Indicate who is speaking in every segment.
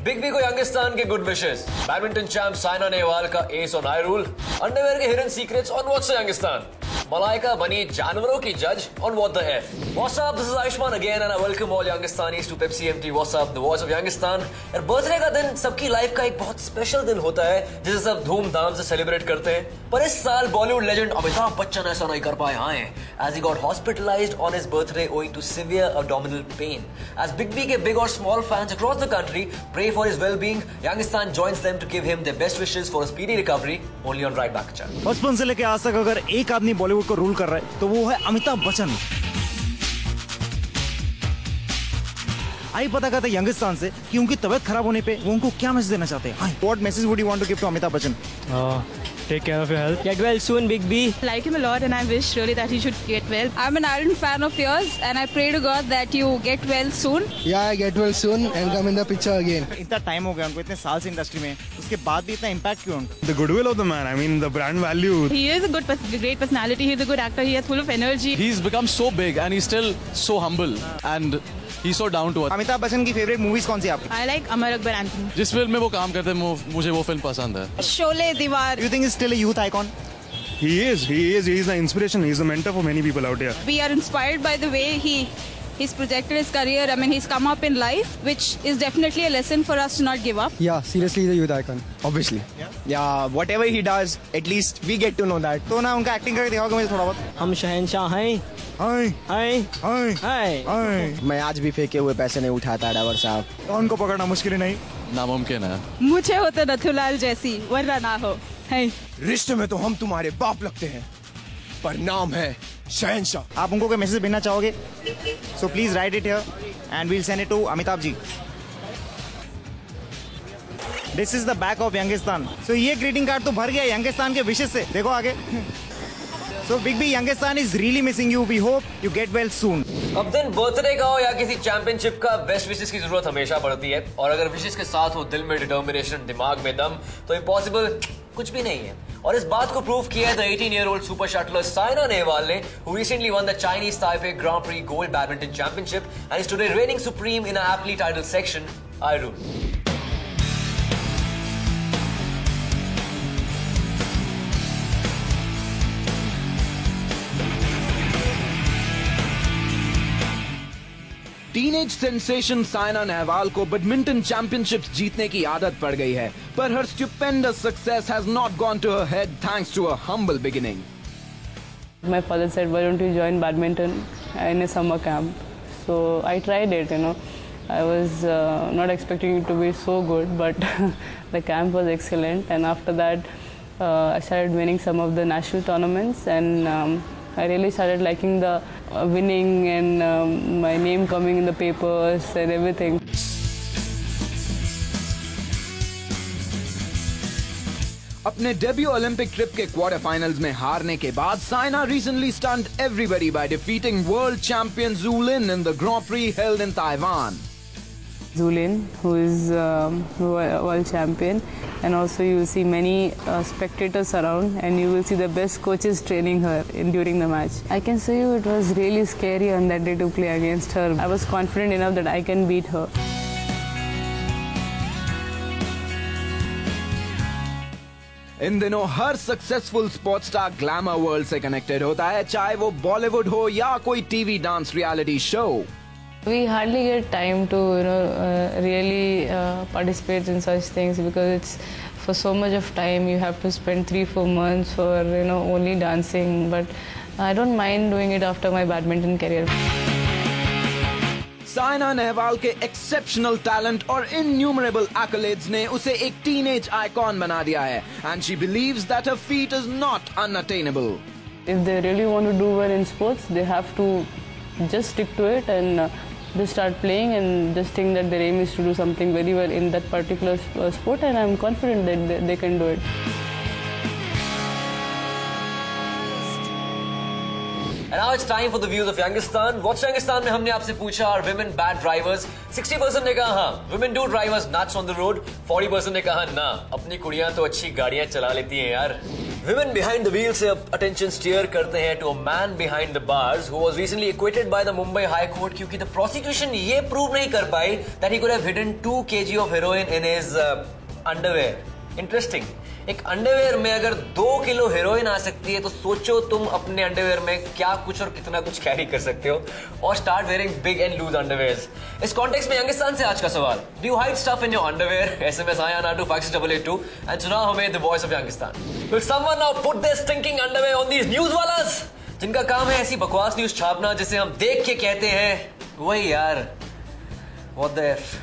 Speaker 1: Big B को यंगिस्तान के good wishes. Badminton champ Saina Nehwal का एस ऑन आई रूल। अंडरवेयर के hidden secrets on what's Youngistan. Malaika बनी जानवरों की जज on what the F. What's up? This is Ayushman again and I welcome all Youngistanis to Pepsi MT What's Up, the voice of Youngistan. यार बर्थडे का दिन सबकी लाइफ का एक बहुत स्पेशल दिन होता है जिसे सब धूमधाम से सेलिब्रेट करते हैं। पर इस साल बॉलीवुड लेजेंड अमिताभ बच्चन ऐसा नहीं कर पाए आए as he got hospitalized on his birthday owing to severe abdominal pain. As Big B के big और small fans across the country pray for his well-being, Youngistan joins them to give him their best wishes for a speedy recovery only on Right Back channel.
Speaker 2: बचपन से लेकर आज तक अगर एक आदमी बॉलीवुड को रूल कर रहा है तो वो है अमिताभ बच्चन। आई पता करते यंगिस्तान से कि उनकी तबीयत खराब होने पे वो उनको क्या मैसेज देना चाहते हैं। What message would you want to give to Amitabh Bachchan?
Speaker 3: Take care of your health.
Speaker 4: Get well soon, Big B.
Speaker 5: I like him a lot and I wish really that he should get well. I'm an ardent fan of yours and I pray to God that you get well soon.
Speaker 6: Yeah, get well soon and come in the picture again.
Speaker 2: इतना time हो गया उनको, इतने साल से industry में, उसके बाद भी इतना इम्पैक्ट क्यों उनको?
Speaker 3: The goodwill of the man. I mean, the brand value.
Speaker 5: He is a great personality. He's a good actor. He is full of energy.
Speaker 7: He's become so big and he's still so humble and he's so down to earth.
Speaker 2: Amitabh Bachchan की favourite movies कौन सी आपकी?
Speaker 5: I like Amar Akbar Anthony.
Speaker 7: जिस film में वो काम करते हैं मुझे वो फिल्म पसंद है।
Speaker 5: शोले, दीवार.
Speaker 2: You think he's still a youth icon?
Speaker 3: He is. He's an inspiration. He's a mentor for many people out here.
Speaker 5: We are inspired by the way he's projected his career. I mean, he's come up in life, which is definitely a lesson for us to not give up.
Speaker 6: Yeah, seriously, he's a youth icon. Obviously. Yeah, whatever he does, at least we get to know that.
Speaker 2: तो ना उनका acting करके दिखाओगे मुझे थोड़ा बहुत?
Speaker 4: हम शहंशाह हैं। हाय।
Speaker 6: मैं आज भी फेंके हुए पैसे नहीं उठाता ड्राइवर साहब।
Speaker 2: तो उनको पकड़ना मुश्किल नहीं?
Speaker 7: नामुमकिन है।
Speaker 5: मुझे होते नथुलाल जैसी वरना ना हो।
Speaker 6: रिश्ते में तो हम तुम्हारे बाप लगते हैं, पर नाम है शहंशाह।
Speaker 2: आप उनको कोई मैसेज भेजना चाहोगे? So please write it here and we'll send it to Amitabh ji. This is the back of Youngistan. So ये ग्रीटिंग कार्ड तो भर गया यंगिस्तान के विशेष से। देखो आगे। So Big B, Youngistan is really missing you. We hope you get well soon.
Speaker 1: अब दिन बर्थडे का हो या किसी चैंपियनशिप का, बेस्ट विशेस की जरूरत हमेशा पड़ती है। और अगर विशेस के साथ हो दिल में डिटर्मिनेशन, दिमाग में दम, तो इम्पॉसिबल कुछ भी नहीं है। और इस बात को प्रूव किया है the 18-year-old super shuttler Saina Nehwal ने, who recently won the Chinese Taipei Grand Prix Gold Badminton Championship and is today reigning supreme in an aptly titled section, I Rule.
Speaker 8: Teenage sensation Saina Nehwal को बैडमिंटन चैंपियनशिप्स जीतने की आदत पड़ गई है, पर her stupendous success has not gone to her head thanks to a humble beginning.
Speaker 9: My father said, "Why don't you join badminton in a summer camp?" So I tried it. I was not expecting it to be so good, but the camp was excellent. And after that, I started winning some of the national tournaments, and I really started liking the winning and my name coming in the papers and everything.
Speaker 8: अपने debut Olympic trip के quarter finals में हारने के बाद Saina recently stunned everybody by defeating world champion Zhu Lin in the Grand Prix held in Taiwan.
Speaker 9: Zhu Lin, who is world champion, and also you will see many spectators around, and you will see the best coaches training her during the match. I can say you it was really scary on that day to play against her. I was confident enough that I can beat her.
Speaker 8: इन दिनों हर successful sports star glamour world से connected होता है, चाहे वो Bollywood हो या कोई TV dance reality show.
Speaker 9: We hardly get time to really participate in such things because it's for so much of time you have to spend 3-4 months for only dancing, but I don't mind doing it after my badminton career.
Speaker 8: Saina Nehwal के exceptional talent और innumerable accolades ने उसे एक teenage icon बना दिया है, and she believes that her feat is not unattainable.
Speaker 9: If they really want to do well in sports, they have to just stick to it and just start playing and just think that their aim is to do something very well in that particular sport, and I'm confident that they can do it.
Speaker 1: And now it's time for the views of Youngistan. What's Youngistan में हमने आपसे पूछा, are women bad drivers? 60% ने कहा हाँ, women do drivers nuts on the road. 40% ने कहा ना, अपनी कुड़ियां तो अच्छी गाड़ियां चला लेती हैं यार। Women behind the wheel से अब attention steer करते हैं to a man behind the bars who was recently acquitted by the Mumbai High Court क्योंकि the prosecution ये prove नहीं कर पाई that he could have hidden 2 kg of heroin in his underwear. Interesting. एक underwear में अगर 2 kilo heroin आ सकती है तो सोचो तुम अपने अंडरवेयर में क्या कुछ और कितना कुछ कैरी कर सकते हो. और start wearing big and loose underwears. इस कॉन्टेक्स्ट में यंगिस्तान से आज का सवाल, do you hide stuff in your underwear? SMS आया ना टू 56882 एंड सुनाओ हमें the voice of Youngistan. Will someone now put their stinking underwear on these news वालास जिनका काम है ऐसी बकवास न्यूज छापना जिसे हम देख के कहते हैं वही यार व्हाट द एफ.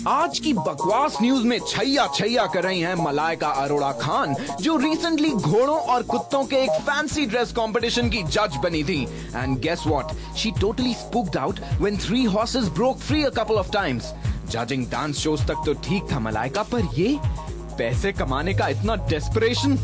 Speaker 8: आज की बकवास न्यूज में छैया छैया कर रही हैं मलाइका अरोड़ा खान, जो रिसेंटली घोड़ों और कुत्तों के एक फैंसी ड्रेस कंपटीशन की जज बनी थी. And guess what, she totally spooked out when 3 horses broke free a couple of times. Judging dance shows तक तो ठीक था मलाइका, पर ये पैसे कमाने का इतना desperation.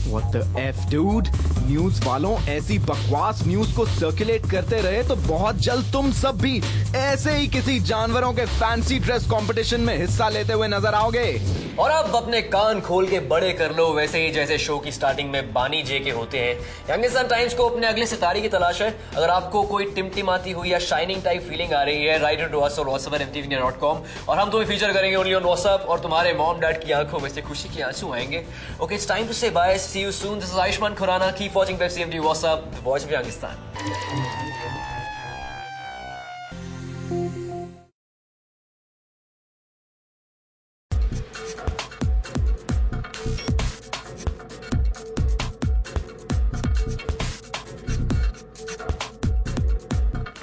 Speaker 8: What the F dude? News वालों ऐसी बकवास न्यूज को सर्कुलेट करते रहे तो बहुत जल्द तुम सब भी ऐसे ही किसी जानवरों के फैंसी ड्रेस कंपटीशन में हिस्सा लेते हुए नजर आओगे.
Speaker 1: और अब अपने कान खोल के बड़े कर लो वैसे ही जैसे शो की स्टार्टिंग में बानी जे के होते हैं. यंगिस्तान टाइम्स को अपने अगले सितारे की तलाश है. अगर आपको कोई टिमटिमाती हुई या शाइनिंग टाइप फीलिंग आ रही है, राइट इट टू अस और whatsapp@mtvnews.com और हम तुम्हें फीचर करेंगे ओनली ऑन व्हाट्सएप और तुम्हारे मॉम डैड की आंखों में से खुशी के आंसू आएंगे. Okay, it's time to say bye. See you soon. This is Ayushmann Khurrana. Keep watching Pepsi MT WhatsApp, the voice of Yungistan.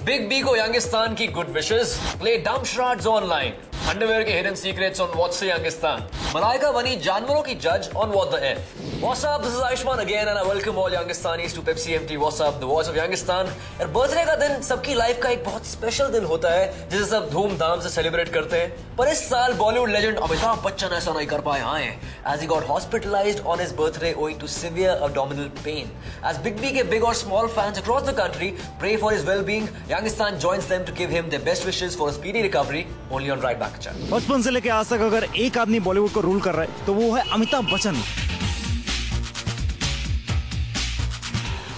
Speaker 1: Big B को यंगिस्तान की good wishes. Play dumb charades online. Underwear के hidden secrets on WhatsApp Youngistan. Malaika बनी जानवरों की जज on what the F. What's up? This is Ayushman again and I welcome all Youngistanis to Pepsi MT WhatsApp, the voice of Youngistan. यार birthday का दिन सबकी life का एक बहुत स्पेशल दिन होता है जिसे सब धूमधाम से सेलिब्रेट करते हैं. पर इस साल बॉलीवुड लेजेंड अमिताभ बच्चन ऐसा नहीं कर पाए हैं as he got hospitalized on his birthday owing to severe abdominal pain. As Big B के big और small fans across the country pray for his well-being, Youngistan joins them to give him their best wishes for a speedy recovery. Only on Right Back channel.
Speaker 2: बचपन से लेकर आज तक अगर एक आदमी बॉलीवुड को रूल कर रहा है तो वो है अमिताभ बच्चन.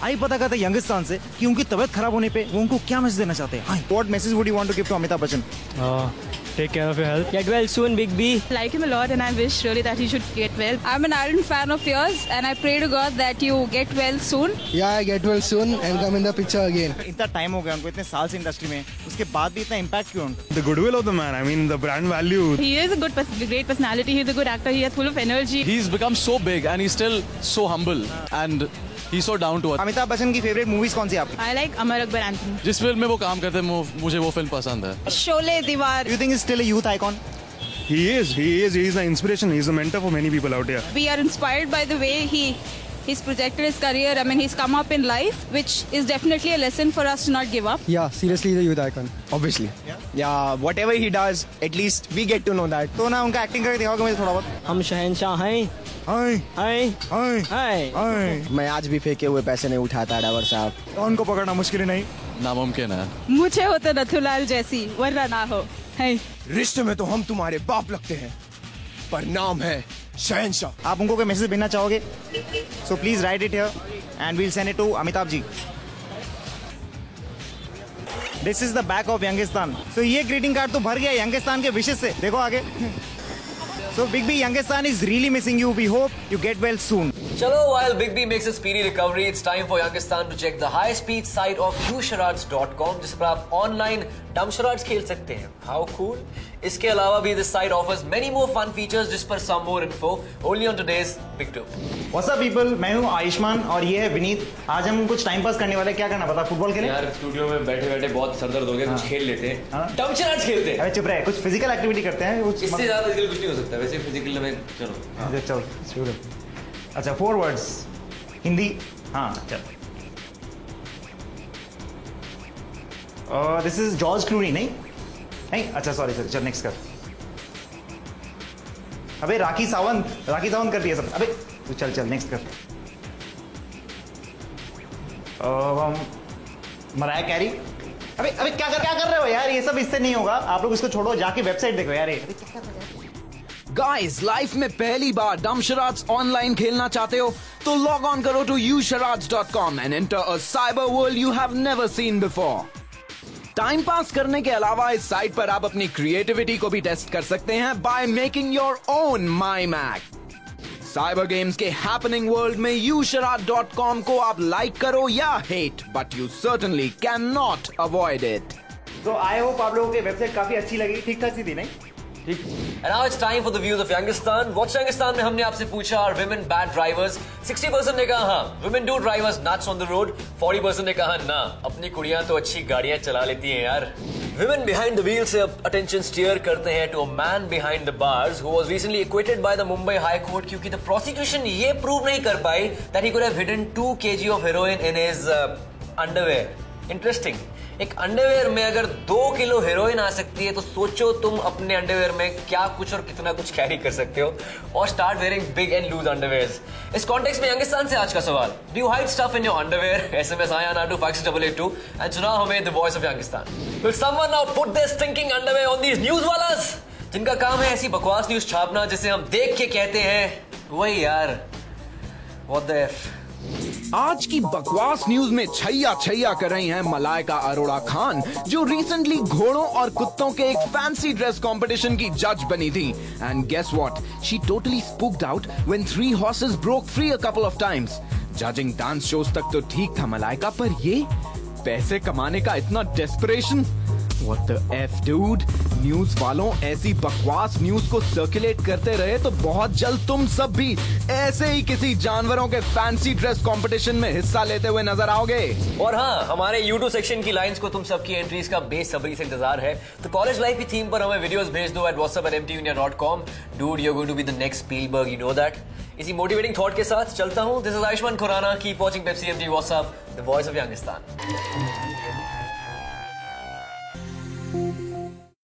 Speaker 2: आई पता करते यंगिस्तान से कि उनकी तबीयत खराब होने पे वो उनको क्या मैसेज देना चाहते हैं. What message would you want to give to Amitabh Bachchan?
Speaker 4: Take care of your health. Get well soon, Big B.
Speaker 5: I like him a lot and I wish really that he should get well. I'm an ardent fan of yours and I pray to God that you get well soon.
Speaker 6: Yeah, get well soon and come in the picture again.
Speaker 2: इतना time हो गया उनको, इतने साल से industry में, उसके बाद भी इतना इम्पैक्ट क्यों उनको?
Speaker 3: The goodwill of the man, I mean the brand value.
Speaker 5: He is a great personality. He's a good actor. He is full of energy.
Speaker 7: He's become so big and he's still so humble and he's so down to earth.
Speaker 2: Amitabh Bachchan की favourite movies कौन सी आपकी?
Speaker 5: I like Amar Akbar Anthony.
Speaker 7: जिस film में वो काम करते हैं मुझे वो फिल्म पसंद है.
Speaker 5: Sholay, Diwar.
Speaker 2: Do you think he's still a youth icon?
Speaker 3: He is an inspiration. He's a mentor for many people out here.
Speaker 5: We are inspired by the way he's projected his career. I mean, he's come up in life, which is definitely a lesson for us to not give up.
Speaker 6: Yeah, seriously, he's a youth icon. Obviously. Yeah, whatever he does, at least we get to know that.
Speaker 2: तो ना उनका acting करके दिखाओगे मुझे थोड़ा बहुत?
Speaker 4: हम शहंशाह हैं.
Speaker 2: हाय
Speaker 4: हाय
Speaker 2: हाय
Speaker 4: हाय.
Speaker 2: हाय.
Speaker 6: मैं आज भी फेंके हुए पैसे नहीं उठाता डावर साहब.
Speaker 2: उनको पकड़ना मुश्किल नहीं.
Speaker 7: नामुमकिन है.
Speaker 5: मुझे हो तो नथुलाल जैसी, वरना ना हो. है.
Speaker 6: रिश्ते में तो हम तुम्हारे बाप लगते हैं, पर नाम है शहंशाह.
Speaker 2: आप उनको कोई मैसेज भेजना चाहोगे? So please write it here and we'll send it to Amitabh ji. This is the back of Youngistan. So ये ग्रीटिंग कार्ड तो भर गया यंगिस्तान के विशेष से. देखो आगे. So Big B, Youngistan is really missing you. We hope you get well soon.
Speaker 1: Chalo, while Big B makes a speedy recovery, it's time for Youngistan to check the high-speed site of usharads.com, जिस पर आप online dumb charades खेल सकते हैं. How cool! इसके अलावा भी this site offers many more fun features, जिस पर some more info only on today's Big Two.
Speaker 2: What's up people? मैं हूँ आयुष्मान और ये है विनीत. आज हम कुछ टाइम पास करने वाले. क्या करना पता? फुटबॉल खेलें?
Speaker 1: यार स्टूडियो में बैठे-बैठे बहुत सर दर्द हो गया. कुछ खेल लेते हैं. dumb charades खेलते हैं.
Speaker 2: अरे चुप रहे. कुछ फिजिकल एक्टिविटी करते हैं.
Speaker 1: इससे ज्यादा फिजिकल कुछ नहीं हो सकता. वैसे फिजिकल में चलो.
Speaker 2: चलो शुरू. अच्छा 4 words. हिंदी. हाँ चल. This is George Clooney. नहीं अच्छा सॉरी चल नेक्स्ट कर. अबे राखी सावंत कर दिया सब. अबे तू चल नेक्स्ट कर. मराया कैरी. अबे क्या कर रहे हो यार? ये सब इससे नहीं होगा. आप लोग इसको छोड़ो, जाके वेबसाइट देखो यार.
Speaker 8: गाइस, लाइफ में पहली बार डम्ब शराड्स ऑनलाइन खेलना चाहते हो तो log on करो to usharads.com and enter a cyber world you have never seen before. Time pass करने के अलावा इस साइट पर आप अपनी क्रिएटिविटी को भी टेस्ट कर सकते हैं by making your own mime act. Cyber games के हैपनिंग वर्ल्ड में usharads.com को आप लाइक करो या hate, but you certainly can not avoid it.
Speaker 2: तो आई होप आप लोगों की वेबसाइट काफी अच्छी लगी, ठीक ठाक सी थी नहीं?
Speaker 1: And now it's time for the views of Yangistan. What's Yangistan में हमने आपसे पूछा are women bad drivers? 60% ने कहा हाँ, women do drive us nuts on the road. 40% ने कहा ना, अपनी कुड़ियां तो अच्छी गाड़ियां चला लेती हैं यार. Women behind the wheel से attention steer करते हैं to a man behind the bars who was recently acquitted by the Mumbai High Court क्योंकि the prosecution ये prove नहीं कर पाई that he could have hidden 2 kg of heroin in his underwear. Interesting. एक underwear में अगर 2 kilo heroin आ सकती है तो सोचो तुम अपने अंडरवेयर में क्या कुछ और कितना कुछ कैरी कर सकते हो. और start wearing big and loose underwears. इस कॉन्टेक्स्ट में यंगिस्तान से आज का सवाल, do you hide stuff in your underwear? SMS आया ना 25882 एंड सुनाओ हमें the voice of Youngistan. Will someone now put their stinking underwear on these news वालास जिनका काम है ऐसी बकवास न्यूज छापना जिसे हम देख के कहते हैं वही यार, व्हाट द एफ.
Speaker 8: आज की बकवास न्यूज में छैया छैया कर रही हैं मलाइका अरोड़ा खान, जो रिसेंटली घोड़ों और कुत्तों के एक फैंसी ड्रेस कंपटीशन की जज बनी थी. And guess what, she totally spooked out when 3 horses broke free a couple of times. Judging dance shows तक तो ठीक था मलाइका, पर ये पैसे कमाने का इतना desperation. What the F, dude? News वालों ऐसी बकवास न्यूज को सर्कुलेट करते रहे तो बहुत जल्द तुम सब भी ऐसे ही किसी जानवरों के फैंसी ड्रेस कंपटीशन में हिस्सा लेते हुए नजर आओगे.
Speaker 1: और हाँ, हमारे YouTube सेक्शन की लाइंस को तुम सबकी एंट्रीज का बेसब्री से इंतजार है. तो कॉलेज लाइफ की थीम पर हमें वीडियोस भेज दो at whatsapp@mtvindia.com. Dude, you're going to be the next Spielberg, you know that. इसी मोटिवेटिंग थॉट के साथ चलता हूँ. This is Ayushmann Khurrana. Keep watching Pepsi MT WhatsApp, the voice of Youngistan.